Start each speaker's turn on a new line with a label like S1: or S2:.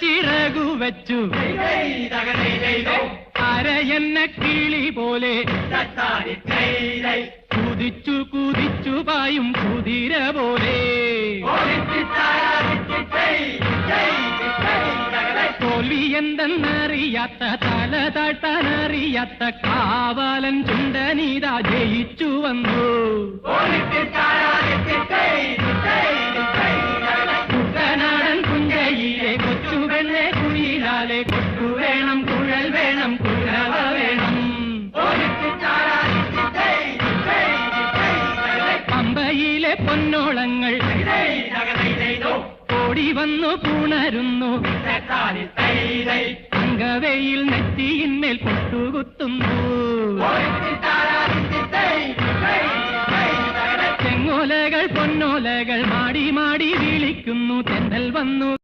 S1: ചിറകു വെച്ചു അരയെന്ന കിളി പോലെ കുതിച്ചു കുതിച്ചു പായും കുതിര പോലെ തോൽവി എന്തെന്നറിയാത്ത തല താഴ്ത്താനറിയാത്ത കാവാലൻ ചുണ്ടനീതാ ജയിച്ചു വന്നു. കുട്ടനാടൻ കുഞ്ചയിലെ കൊച്ചുവെണ്ണെ കുയിലാലെ കൊട്ടു വേണം, കുഴൽ വേണം, കുഴവ വേണം. പമ്പയിലെ പൊന്നോളങ്ങൾ ഓടി വന്നു പുണരുന്നു. അങ്കവയിൽ നെറ്റിയിന്മേൽ പൊട്ടുകുത്തുന്നു. ചെങ്ങോലകൾ പൊന്നോലകൾ മാടി മാടി വിളിക്കുന്നു. തെന്നൽ വന്നു.